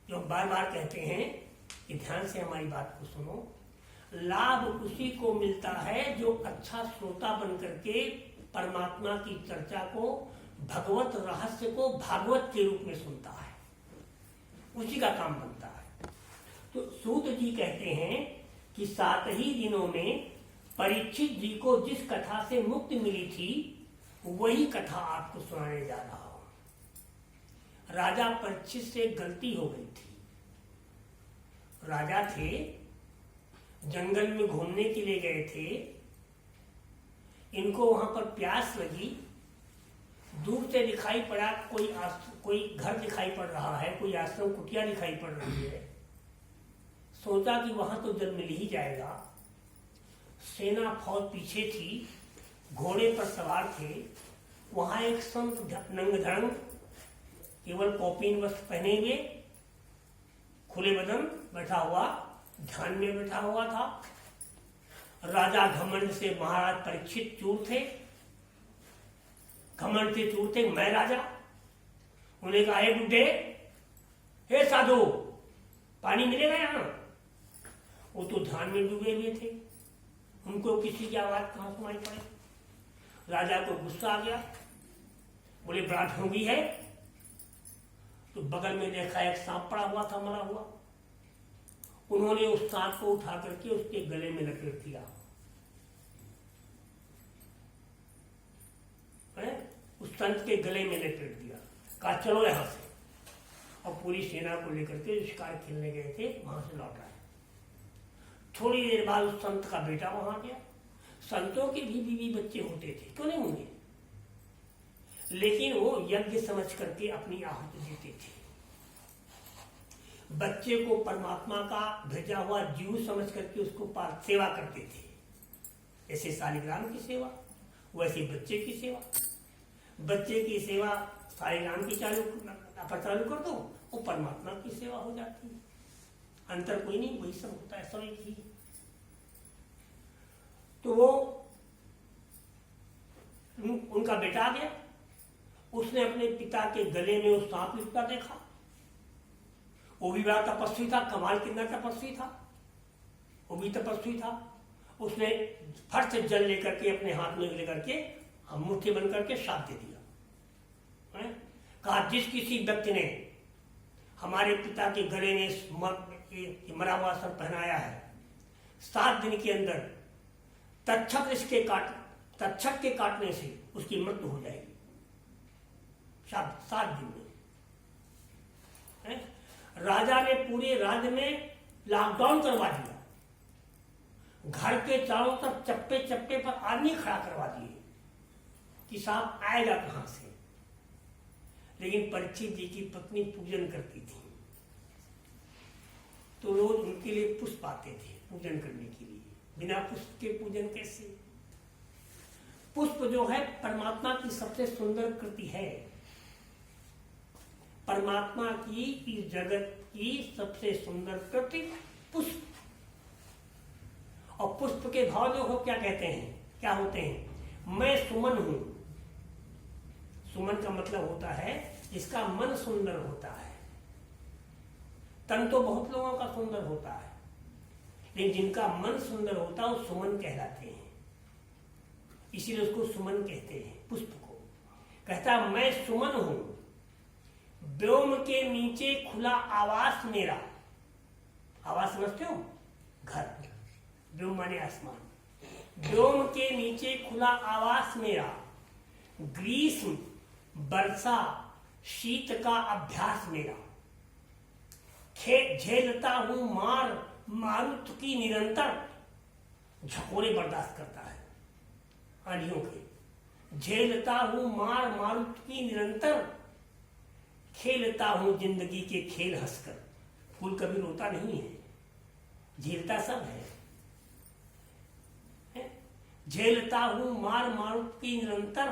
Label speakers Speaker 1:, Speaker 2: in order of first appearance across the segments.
Speaker 1: जो बार बार कहते हैं कि ध्यान से हमारी बात को सुनो, लाभ उसी को मिलता है जो अच्छा श्रोता बन करके परमात्मा की चर्चा को, भगवत रहस्य को भागवत के रूप में सुनता है, उसी का काम बनता है। तो सूत जी कहते हैं कि 7 ही दिनों में परीक्षित जी को जिस कथा से मुक्ति मिली थी वही कथा आपको सुनाने जा रहा हूं। राजा परीक्षित से गलती हो गई थी। राजा थे, जंगल में घूमने के लिए गए थे, इनको वहां पर प्यास लगी, दूर से दिखाई पड़ा कोई घर दिखाई पड़ रहा है, कोई आश्रम कुटिया दिखाई पड़ रही है। सोचा कि वहां तो जल मिल ही जाएगा। सेना फौज पीछे थी, घोड़े पर सवार थे। वहां एक संत नंगधड़ंग, केवल कौपीन वस्त्र पहने हुए, खुले बदन बैठा हुआ, ध्यान में बैठा हुआ था। राजा घमंड से महाराज परीक्षित चूर थे, घमंड से चूर थे, मैं राजा। उन्हें कहा, हे बुड्ढे, हे साधु, पानी मिलेगा यहां? वो तो ध्यान में डूबे हुए थे, उनको किसी की आवाज कहां सुनाई पड़े। राजा को गुस्सा आ गया, बोले बड़ा ढोंगी है। तो बगल में देखा एक सांप पड़ा हुआ था, मरा हुआ। उन्होंने उस सांप को उठा करके उसके गले में लपेट दिया, उस संत के गले में लपेट दिया। कहा चलो यहां से। और पूरी सेना को लेकर के शिकार खेलने गए थे, वहां से लौट आए। थोड़ी देर बाद उस संत का बेटा वहां गया। संतों के भी बीवी बच्चे होते थे, क्यों नहीं होंगे, लेकिन वो यज्ञ समझ करके अपनी आहुति देते थे। बच्चे को परमात्मा का भेजा हुआ जीव समझ करके उसको सेवा करते थे। ऐसे शालिग्राम की सेवा, वैसे बच्चे की सेवा। बच्चे की सेवा शालिग्राम की चालू कर दो, वो परमात्मा की सेवा हो जाती है। अंतर कोई नहीं, वही सब होता है, सब एक ही। तो वो उनका बेटा आ गया, उसने अपने पिता के गले में उस सांप लिपटा देखा। वो भी बड़ा तपस्वी था, कमाल कितना तपस्वी था, वो भी तपस्वी था। उसने फट से जल लेकर के अपने हाथ में लेकर के मुट्ठी बन करके शाप दे दिया। कहा जिस किसी व्यक्ति ने हमारे पिता के गले में मरा हुआ सर पहनाया है, 7 दिन के अंदर तक्षक के काटने से उसकी मृत्यु हो जाएगी। 7 दिन में। राजा ने पूरे राज्य में लॉकडाउन करवा दिया, घर के चारों तरफ चप्पे चप्पे पर आदमी खड़ा करवा दिए कि सांप आएगा कहां से। लेकिन परीक्षित जी की पत्नी पूजन करती थी, तो रोज उनके लिए पुष्प आते थे पूजन करने के लिए। बिना पुष्प के पूजन कैसे? पुष्प जो है परमात्मा की सबसे सुंदर कृति है। परमात्मा की इस जगत की सबसे सुंदर कृति पुष्प। और पुष्प के भाव जो हो क्या कहते हैं, क्या होते हैं? मैं सुमन हूं। सुमन का मतलब होता है जिसका मन सुंदर होता है। तन तो बहुत लोगों का सुंदर होता है, लेकिन जिनका मन सुंदर होता है वो सुमन कहलाते हैं। इसीलिए उसको सुमन कहते हैं, पुष्प को। कहता मैं सुमन हूं, व्योम के नीचे खुला आवास मेरा। आवास समझते हो? घर। व्योम माने आसमान। व्योम के नीचे खुला आवास मेरा, ग्रीष्म वर्षा शीत का अभ्यास मेरा। झेलता हूं मारुत की निरंतर, झकोरे बर्दाश्त करता है आंधियों के। झेलता हूं मारुत की निरंतर, खेलता हूं जिंदगी के खेल हंसकर। फूल कभी रोता नहीं है, झेलता सब है। झेलता हूं मारुत की निरंतर,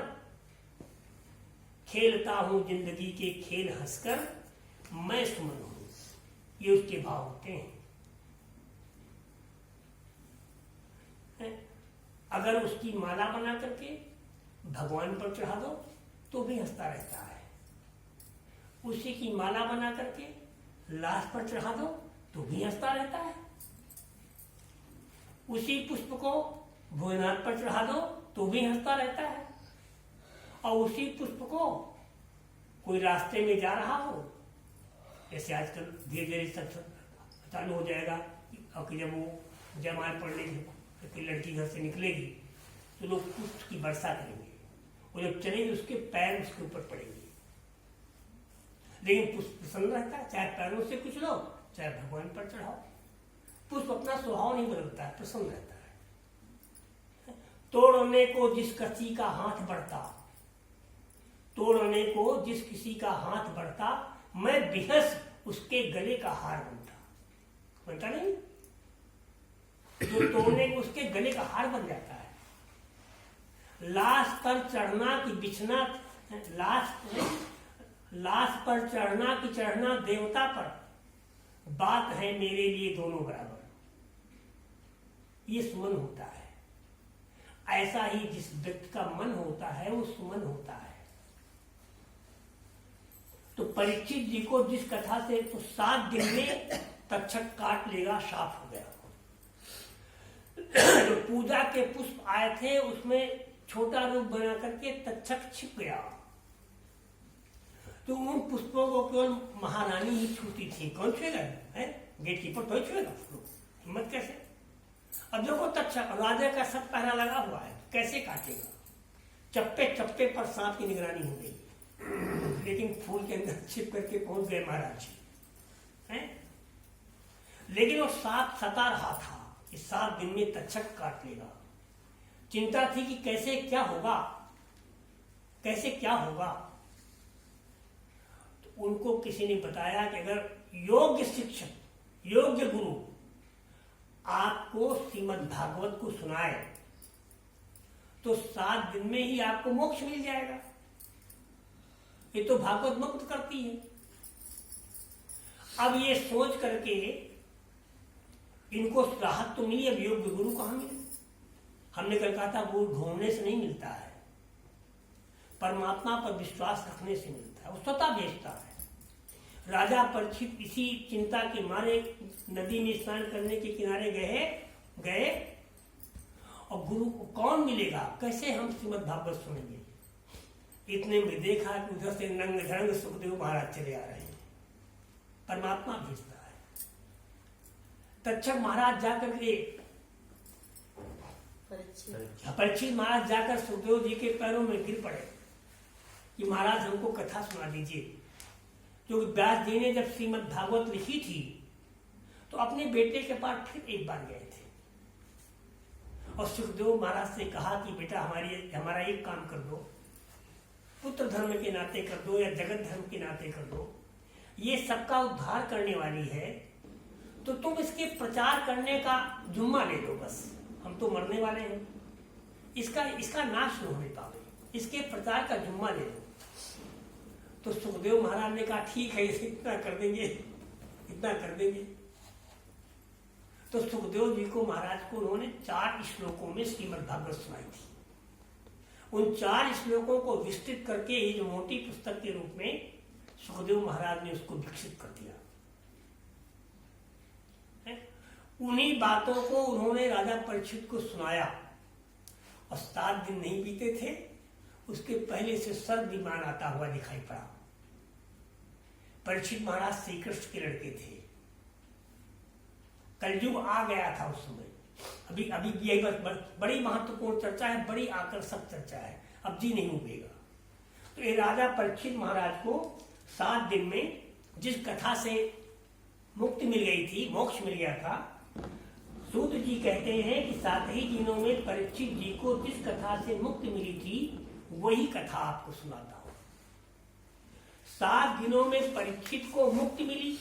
Speaker 1: खेलता हूं जिंदगी के खेल हंसकर, मैं सुमन हूं। ये उसके भाव होते हैं। अगर उसकी माला बना करके भगवान पर चढ़ा दो तो भी हंसता रहता है। उसी की माला बना करके लाश पर चढ़ा दो तो भी हंसता रहता है। उसी पुष्प को भोजनाथ पर चढ़ा दो तो भी हंसता रहता है। और उसी पुष्प को कोई रास्ते में जा रहा हो, जैसे आजकल धीरे धीरे सब चालू हो जाएगा, और कि जब वो जयमाल पढ़ने की लड़की घर से निकलेगी तो लोग पुष्प की वर्षा करेंगे, और जब चलेगी उसके पैर उसके ऊपर पड़ेंगे। लेकिन पुष्प प्रसन्न रहता है, चाहे पैरों से कुछ लो चाहे भगवान पर चढ़ाओ। पुष्प अपना स्वभाव नहीं बदलता है, प्रसन्न रहता है। तोड़ने को जिस किसी का हाथ बढ़ता, तोड़ने को जिस किसी का हाथ बढ़ता, मैं बेहस उसके गले का हार बनता नहीं? जो तोड़ने को उसके गले का हार बन जाता है। लाश पर चढ़ना कि बिछना, लाश पर चढ़ना कि चढ़ना देवता पर, बात है मेरे लिए दोनों बराबर। ये सुमन होता है। ऐसा ही जिस व्यक्ति का मन होता है वो सुमन होता है। तो परीक्षित जी को जिस कथा से तो 7 दिन में तक्षक काट लेगा, साफ हो गया। जो पूजा के पुष्प आए थे उसमें छोटा रूप बना करके तक्षक छिप गया। तो उन पुष्पों को केवल महारानी ही छूती थी। कौन छुएगा? गेट कीपर तो छुएगा, हिम्मत कैसे? अब देखो तक्षक, राजा का सब पहरा लगा हुआ है, कैसे काटेगा? चप्पे चप्पे पर सांप की निगरानी हो गई, लेकिन फूल के अंदर छिप करके पहुंच गए महाराज जी हैं। लेकिन वो सांप सता रहा था कि 7 दिन में तक्षक काट लेगा। चिंता थी कि कैसे क्या होगा, कैसे क्या होगा। तो उनको किसी ने बताया कि अगर योग्य शिक्षक, योग्य गुरु आपको श्रीमद् भागवत को सुनाए तो 7 दिन में ही आपको मोक्ष मिल जाएगा। ये तो भागवत मुक्त करती है। अब ये सोच करके इनको राहत तो मिली, अब योग्य गुरु कहां मिले? हमने कल कहा था गुरु ढूंढने से नहीं मिलता है, परमात्मा पर विश्वास रखने से मिलता है। वो स्वतः भेजता है। राजा परीक्षित इसी चिंता के मारे नदी में स्नान करने के किनारे गए और गुरु को कौन मिलेगा, कैसे हम श्रीमद् भागवत सुनेंगे? इतने में देखा कि उधर से नंग धड़ंग सुखदेव महाराज चले आ रहे हैं। परमात्मा भेजता है। तक्षक महाराज जाकर के परीक्षित महाराज जाकर सुखदेव जी के पैरों में गिर पड़े कि महाराज हमको कथा सुना दीजिए। जो व्यास जी ने जब श्रीमद् भागवत लिखी थी तो अपने बेटे के पास फिर एक बार गए थे और सुखदेव महाराज से कहा कि बेटा हमारा एक काम कर दो, पुत्र धर्म के नाते कर दो या जगत धर्म के नाते कर दो, ये सबका उद्धार करने वाली है, तो तुम इसके प्रचार करने का जुम्मा ले लो। बस हम तो मरने वाले हैं, इसका नाश न होने पावे, इसके प्रचार का जुम्मा ले लो। तो सुखदेव महाराज ने कहा ठीक है, इतना कर देंगे, इतना कर देंगे। तो सुखदेव जी को महाराज को उन्होंने 4 श्लोकों में श्रीमद् भागवत सुनाई थी। उन 4 श्लोकों को विस्तृत करके ये जो मोटी पुस्तक के रूप में सुखदेव महाराज ने उसको विकसित कर दिया। उन्हीं बातों को उन्होंने राजा परीक्षित को सुनाया और 7 दिन नहीं बीते थे, उसके पहले से सर्व विमान आता हुआ दिखाई पड़ा। परीक्षित महाराज श्री कृष्ण के लड़के थे। कलयुग आ गया था उस समय। अभी यही बड़ी महत्वपूर्ण चर्चा है, बड़ी आकर्षक चर्चा है, अब जी नहीं उगेगा। तो ये राजा परीक्षित महाराज को 7 दिन में जिस कथा से मुक्ति मिल गई थी, मोक्ष मिल गया था, सूत जी कहते हैं कि 7 ही दिनों में परीक्षित जी को जिस कथा से मुक्ति मिली थी वही कथा आपको सुनाता हूं। 7 दिनों में परीक्षित को मुक्ति मिली,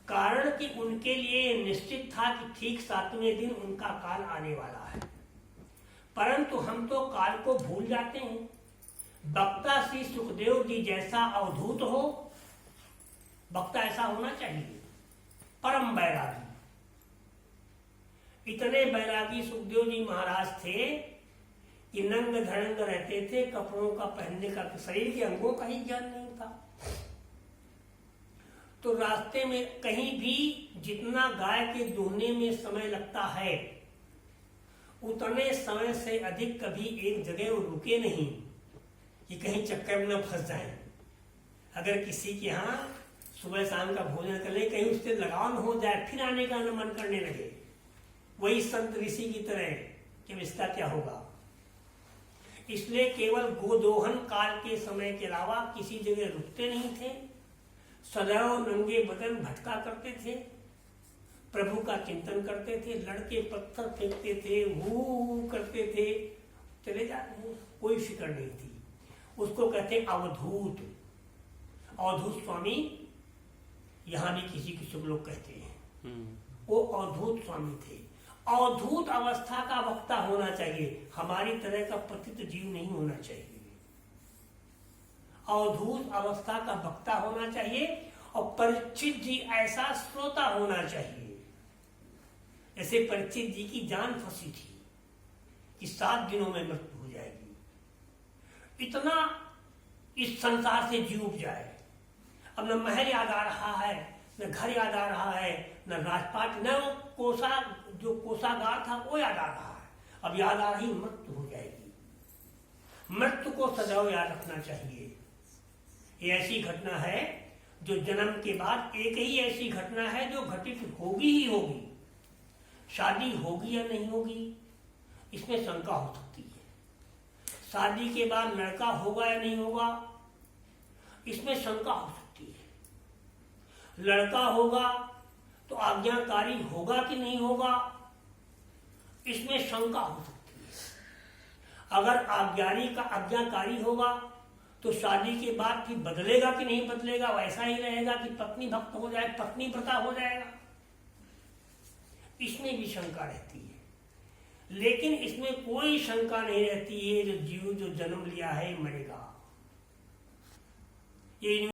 Speaker 1: कारण कि उनके लिए निश्चित था कि ठीक 7वें दिन उनका काल आने वाला है। परंतु हम तो काल को भूल जाते हैं। वक्ता श्री सुखदेव जी जैसा अवधूत हो, वक्ता ऐसा होना चाहिए, परम बैरागी। इतने बैरागी सुखदेव जी महाराज थे कि नंग धड़ंग रहते थे, कपड़ों का पहनने का, शरीर के अंगों का ही ज्ञान नहीं था। तो रास्ते में कहीं भी जितना गाय के दूहने में समय लगता है उतने समय से अधिक कभी एक जगह वो रुके नहीं कि कहीं चक्कर में न फंस जाए। अगर किसी के यहाँ सुबह शाम का भोजन कर ले, कहीं उससे लगाव न हो जाए, फिर आने का मन करने लगे, वही संत ऋषि की तरह कि इसका क्या होगा। इसलिए केवल गोदोहन काल के समय के अलावा किसी जगह रुकते नहीं थे, सदैव नंगे बदन भटका करते थे, प्रभु का चिंतन करते थे, लड़के पत्थर फेंकते थे, हू करते थे, चले जाते हैं, कोई फिक्र नहीं थी। उसको कहते अवधूत। अवधूत स्वामी यहाँ भी किसी किसी को लोग कहते हैं, वो अवधूत स्वामी थे। अवधूत अवस्था का वक्ता होना चाहिए, हमारी तरह का पतित जीव नहीं होना चाहिए। अवधूत अवस्था का वक्ता होना चाहिए और परीक्षित जी ऐसा श्रोता होना चाहिए। ऐसे परीक्षित जी की जान फंसी थी कि 7 दिनों में मृत्यु हो जाएगी। इतना इस संसार से जी उब जाए, अब न महल याद आ रहा है, न घर याद आ रहा है, न राजपाट, न कोसा जो कोषागार था वो याद आ रहा है। अब याद आ रही मृत्यु हो जाएगी। मृत्यु को सदैव याद रखना चाहिए। ये ऐसी घटना है जो जन्म के बाद एक ही ऐसी घटना है जो घटित होगी ही होगी। शादी होगी या नहीं होगी इसमें शंका हो सकती है। शादी के बाद लड़का होगा या नहीं होगा इसमें शंका हो सकती है। लड़का होगा तो आज्ञाकारी होगा कि नहीं होगा इसमें शंका हो सकती है। अगर आज्ञाकारी होगा तो शादी के बाद फिर बदलेगा कि नहीं बदलेगा, वैसा ही रहेगा कि पत्नी भक्त हो जाए, पत्नी प्रथा हो जाएगा, इसमें भी शंका रहती है। लेकिन इसमें कोई शंका नहीं रहती है जो जीव जो जन्म लिया है मरेगा। ये